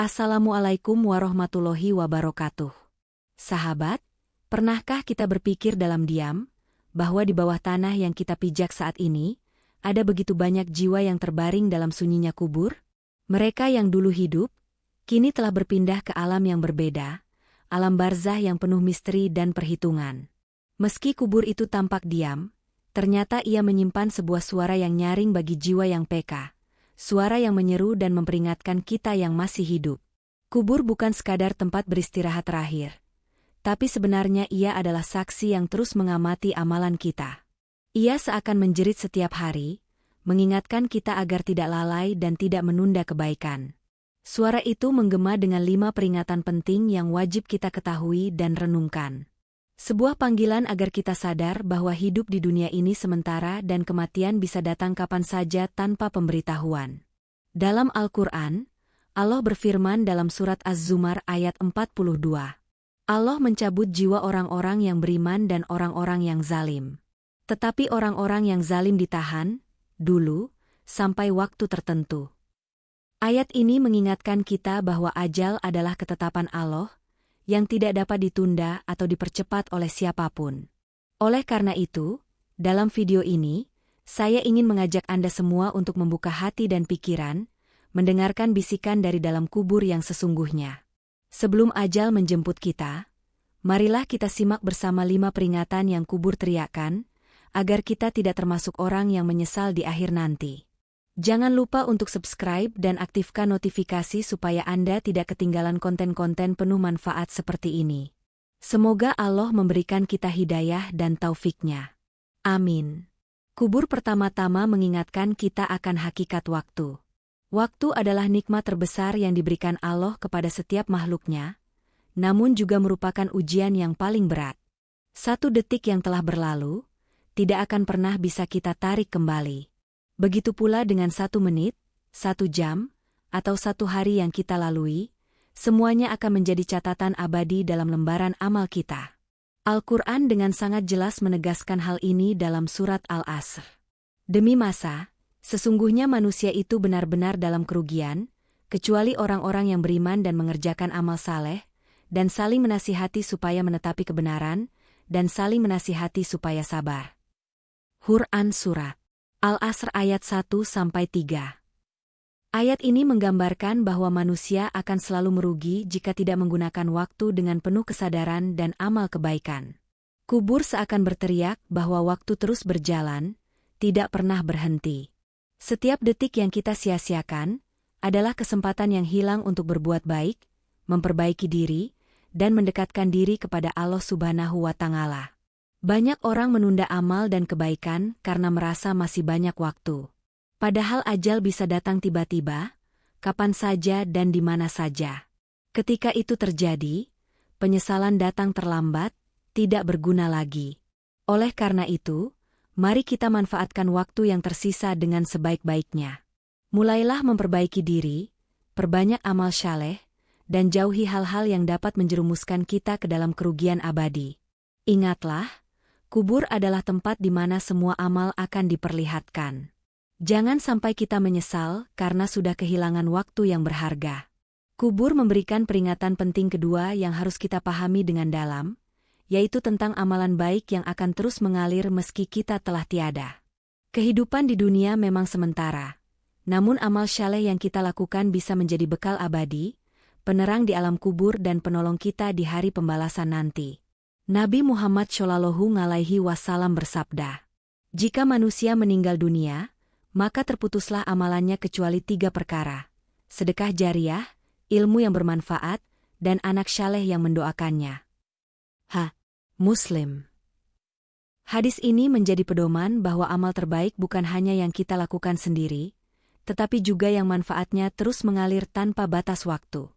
Assalamualaikum warahmatullahi wabarakatuh. Sahabat, pernahkah kita berpikir dalam diam, bahwa di bawah tanah yang kita pijak saat ini, ada begitu banyak jiwa yang terbaring dalam sunyinya kubur? Mereka yang dulu hidup, kini telah berpindah ke alam yang berbeda, alam barzah yang penuh misteri dan perhitungan. Meski kubur itu tampak diam, ternyata ia menyimpan sebuah suara yang nyaring bagi jiwa yang peka. Suara yang menyeru dan memperingatkan kita yang masih hidup. Kubur bukan sekadar tempat beristirahat terakhir, tapi sebenarnya ia adalah saksi yang terus mengamati amalan kita. Ia seakan menjerit setiap hari, mengingatkan kita agar tidak lalai dan tidak menunda kebaikan. Suara itu menggema dengan 5 peringatan penting yang wajib kita ketahui dan renungkan. Sebuah panggilan agar kita sadar bahwa hidup di dunia ini sementara dan kematian bisa datang kapan saja tanpa pemberitahuan. Dalam Al-Quran, Allah berfirman dalam surat Az-Zumar ayat 42. Allah mencabut jiwa orang-orang yang beriman dan orang-orang yang zalim. Tetapi orang-orang yang zalim ditahan, dulu, sampai waktu tertentu. Ayat ini mengingatkan kita bahwa ajal adalah ketetapan Allah, yang tidak dapat ditunda atau dipercepat oleh siapapun. Oleh karena itu, dalam video ini, saya ingin mengajak Anda semua untuk membuka hati dan pikiran, mendengarkan bisikan dari dalam kubur yang sesungguhnya. Sebelum ajal menjemput kita, marilah kita simak bersama 5 peringatan yang kubur teriakkan, agar kita tidak termasuk orang yang menyesal di akhir nanti. Jangan lupa untuk subscribe dan aktifkan notifikasi supaya Anda tidak ketinggalan konten-konten penuh manfaat seperti ini. Semoga Allah memberikan kita hidayah dan taufik-Nya. Amin. Kubur pertama-tama mengingatkan kita akan hakikat waktu. Waktu adalah nikmat terbesar yang diberikan Allah kepada setiap makhluk-Nya, namun juga merupakan ujian yang paling berat. 1 detik yang telah berlalu, tidak akan pernah bisa kita tarik kembali. Begitu pula dengan 1 menit, 1 jam, atau 1 hari yang kita lalui, semuanya akan menjadi catatan abadi dalam lembaran amal kita. Al-Quran dengan sangat jelas menegaskan hal ini dalam surat Al-Asr. Demi masa, sesungguhnya manusia itu benar-benar dalam kerugian, kecuali orang-orang yang beriman dan mengerjakan amal saleh, dan saling menasihati supaya menetapi kebenaran, dan saling menasihati supaya sabar. Quran Surat Al-Asr ayat 1-3. Ayat ini menggambarkan bahwa manusia akan selalu merugi jika tidak menggunakan waktu dengan penuh kesadaran dan amal kebaikan. Kubur seakan berteriak bahwa waktu terus berjalan, tidak pernah berhenti. Setiap detik yang kita sia-siakan adalah kesempatan yang hilang untuk berbuat baik, memperbaiki diri, dan mendekatkan diri kepada Allah Subhanahu wa Ta'ala. Banyak orang menunda amal dan kebaikan karena merasa masih banyak waktu. Padahal ajal bisa datang tiba-tiba, kapan saja dan di mana saja. Ketika itu terjadi, penyesalan datang terlambat, tidak berguna lagi. Oleh karena itu, mari kita manfaatkan waktu yang tersisa dengan sebaik-baiknya. Mulailah memperbaiki diri, perbanyak amal saleh, dan jauhi hal-hal yang dapat menjerumuskan kita ke dalam kerugian abadi. Ingatlah, kubur adalah tempat di mana semua amal akan diperlihatkan. Jangan sampai kita menyesal karena sudah kehilangan waktu yang berharga. Kubur memberikan peringatan penting kedua yang harus kita pahami dengan dalam, yaitu tentang amalan baik yang akan terus mengalir meski kita telah tiada. Kehidupan di dunia memang sementara, namun amal saleh yang kita lakukan bisa menjadi bekal abadi, penerang di alam kubur dan penolong kita di hari pembalasan nanti. Nabi Muhammad SAW bersabda, "Jika manusia meninggal dunia, maka terputuslah amalannya kecuali 3 perkara, sedekah jariah, ilmu yang bermanfaat, dan anak saleh yang mendoakannya." Muslim. Hadis ini menjadi pedoman bahwa amal terbaik bukan hanya yang kita lakukan sendiri, tetapi juga yang manfaatnya terus mengalir tanpa batas waktu.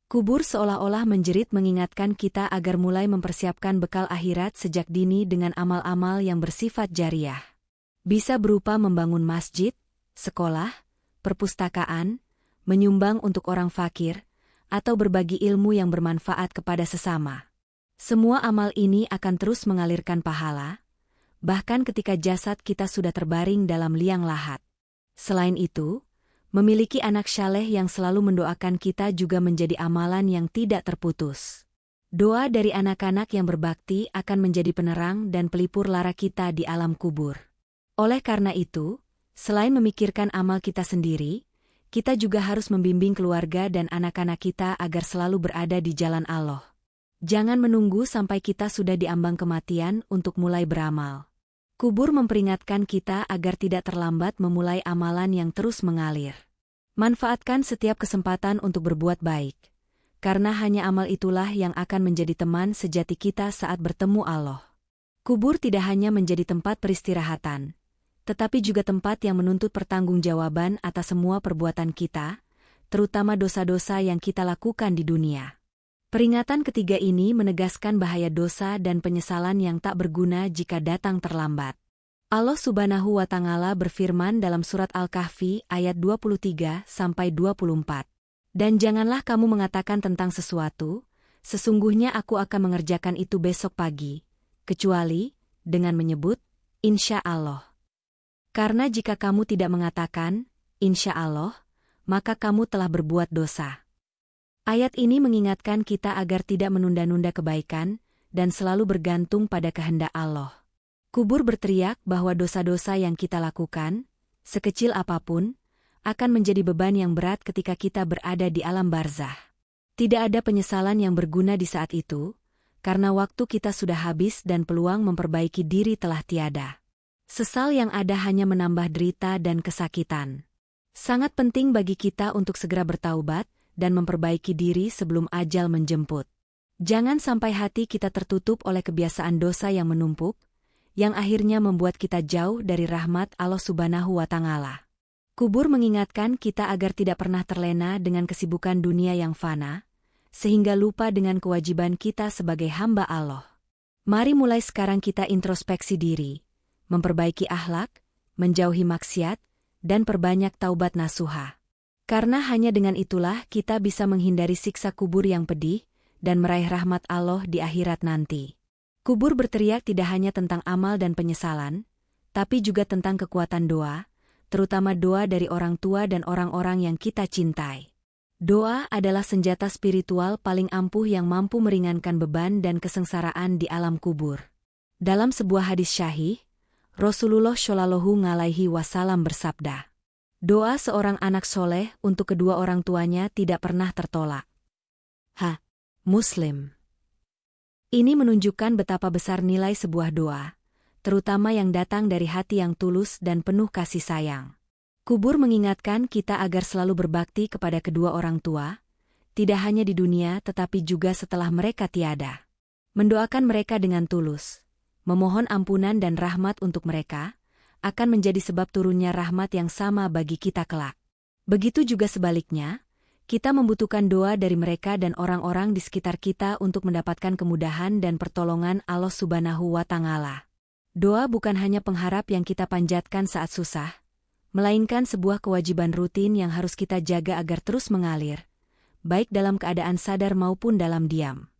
Kubur seolah-olah menjerit mengingatkan kita agar mulai mempersiapkan bekal akhirat sejak dini dengan amal-amal yang bersifat jariah. Bisa berupa membangun masjid, sekolah, perpustakaan, menyumbang untuk orang fakir, atau berbagi ilmu yang bermanfaat kepada sesama. Semua amal ini akan terus mengalirkan pahala, bahkan ketika jasad kita sudah terbaring dalam liang lahat. Selain itu, Memiliki anak saleh yang selalu mendoakan kita juga menjadi amalan yang tidak terputus. Doa dari anak-anak yang berbakti akan menjadi penerang dan pelipur lara kita di alam kubur. Oleh karena itu, selain memikirkan amal kita sendiri, kita juga harus membimbing keluarga dan anak-anak kita agar selalu berada di jalan Allah. Jangan menunggu sampai kita sudah diambang kematian untuk mulai beramal. Kubur memperingatkan kita agar tidak terlambat memulai amalan yang terus mengalir. Manfaatkan setiap kesempatan untuk berbuat baik, karena hanya amal itulah yang akan menjadi teman sejati kita saat bertemu Allah. Kubur tidak hanya menjadi tempat peristirahatan, tetapi juga tempat yang menuntut pertanggungjawaban atas semua perbuatan kita, terutama dosa-dosa yang kita lakukan di dunia. Peringatan ketiga ini menegaskan bahaya dosa dan penyesalan yang tak berguna jika datang terlambat. Allah Subhanahu wa Ta'ala berfirman dalam surat Al-Kahfi ayat 23-24. Dan janganlah kamu mengatakan tentang sesuatu, sesungguhnya aku akan mengerjakan itu besok pagi, kecuali dengan menyebut, insya Allah. Karena jika kamu tidak mengatakan, insya Allah, maka kamu telah berbuat dosa. Ayat ini mengingatkan kita agar tidak menunda-nunda kebaikan, dan selalu bergantung pada kehendak Allah. Kubur berteriak bahwa dosa-dosa yang kita lakukan, sekecil apapun, akan menjadi beban yang berat ketika kita berada di alam barzah. Tidak ada penyesalan yang berguna di saat itu, karena waktu kita sudah habis dan peluang memperbaiki diri telah tiada. Sesal yang ada hanya menambah derita dan kesakitan. Sangat penting bagi kita untuk segera bertaubat dan memperbaiki diri sebelum ajal menjemput. Jangan sampai hati kita tertutup oleh kebiasaan dosa yang menumpuk, yang akhirnya membuat kita jauh dari rahmat Allah Subhanahu wa Ta'ala. Kubur mengingatkan kita agar tidak pernah terlena dengan kesibukan dunia yang fana, sehingga lupa dengan kewajiban kita sebagai hamba Allah. Mari mulai sekarang kita introspeksi diri, memperbaiki akhlak, menjauhi maksiat, dan perbanyak taubat nasuha. Karena hanya dengan itulah kita bisa menghindari siksa kubur yang pedih dan meraih rahmat Allah di akhirat nanti. Kubur berteriak tidak hanya tentang amal dan penyesalan, tapi juga tentang kekuatan doa, terutama doa dari orang tua dan orang-orang yang kita cintai. Doa adalah senjata spiritual paling ampuh yang mampu meringankan beban dan kesengsaraan di alam kubur. Dalam sebuah hadis syahih, Rasulullah Shallallahu Alaihi Wasallam bersabda, doa seorang anak soleh untuk kedua orang tuanya tidak pernah tertolak. Muslim. Ini menunjukkan betapa besar nilai sebuah doa, terutama yang datang dari hati yang tulus dan penuh kasih sayang. Kubur mengingatkan kita agar selalu berbakti kepada kedua orang tua, tidak hanya di dunia tetapi juga setelah mereka tiada. Mendoakan mereka dengan tulus, memohon ampunan dan rahmat untuk mereka, akan menjadi sebab turunnya rahmat yang sama bagi kita kelak. Begitu juga sebaliknya, kita membutuhkan doa dari mereka dan orang-orang di sekitar kita untuk mendapatkan kemudahan dan pertolongan Allah Subhanahu wa Ta'ala. Doa bukan hanya pengharap yang kita panjatkan saat susah, melainkan sebuah kewajiban rutin yang harus kita jaga agar terus mengalir, baik dalam keadaan sadar maupun dalam diam.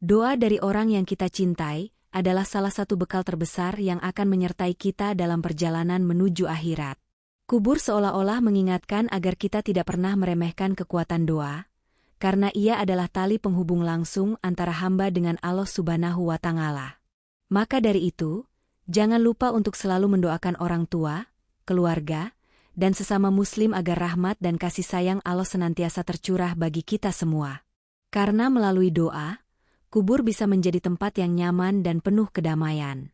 Doa dari orang yang kita cintai adalah salah satu bekal terbesar yang akan menyertai kita dalam perjalanan menuju akhirat. Kubur seolah-olah mengingatkan agar kita tidak pernah meremehkan kekuatan doa, karena ia adalah tali penghubung langsung antara hamba dengan Allah Subhanahu wa Ta'ala. Maka dari itu, jangan lupa untuk selalu mendoakan orang tua, keluarga, dan sesama muslim agar rahmat dan kasih sayang Allah senantiasa tercurah bagi kita semua. Karena melalui doa, kubur bisa menjadi tempat yang nyaman dan penuh kedamaian.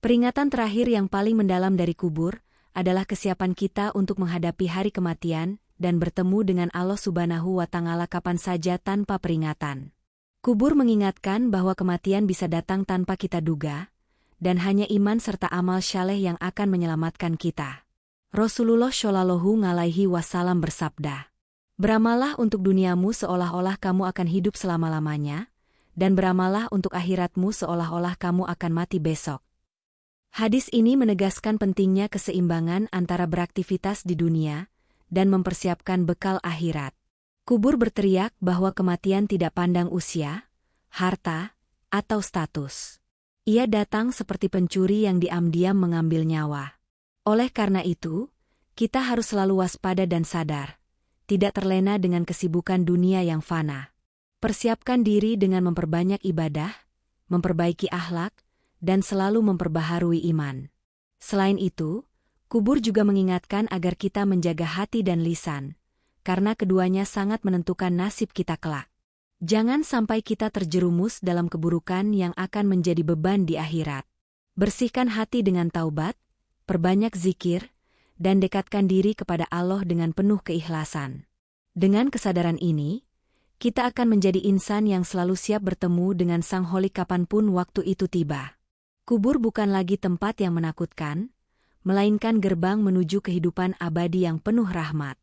Peringatan terakhir yang paling mendalam dari kubur adalah kesiapan kita untuk menghadapi hari kematian dan bertemu dengan Allah Subhanahu wa Ta'ala kapan saja tanpa peringatan. Kubur mengingatkan bahwa kematian bisa datang tanpa kita duga, dan hanya iman serta amal saleh yang akan menyelamatkan kita. Rasulullah Shallallahu Alaihi Wasallam bersabda, beramallah untuk duniamu seolah-olah kamu akan hidup selama-lamanya, dan beramallah untuk akhiratmu seolah-olah kamu akan mati besok. Hadis ini menegaskan pentingnya keseimbangan antara beraktivitas di dunia dan mempersiapkan bekal akhirat. Kubur berteriak bahwa kematian tidak pandang usia, harta, atau status. Ia datang seperti pencuri yang diam-diam mengambil nyawa. Oleh karena itu, Kita harus selalu waspada dan sadar, tidak terlena dengan kesibukan dunia yang fana. Persiapkan diri dengan memperbanyak ibadah, memperbaiki akhlak, dan selalu memperbaharui iman. Selain itu, kubur juga mengingatkan agar kita menjaga hati dan lisan, karena keduanya sangat menentukan nasib kita kelak. Jangan sampai kita terjerumus dalam keburukan yang akan menjadi beban di akhirat. Bersihkan hati dengan taubat, perbanyak zikir, dan dekatkan diri kepada Allah dengan penuh keikhlasan. Dengan kesadaran ini, kita akan menjadi insan yang selalu siap bertemu dengan Sang Holik kapanpun waktu itu tiba. Kubur bukan lagi tempat yang menakutkan, melainkan gerbang menuju kehidupan abadi yang penuh rahmat.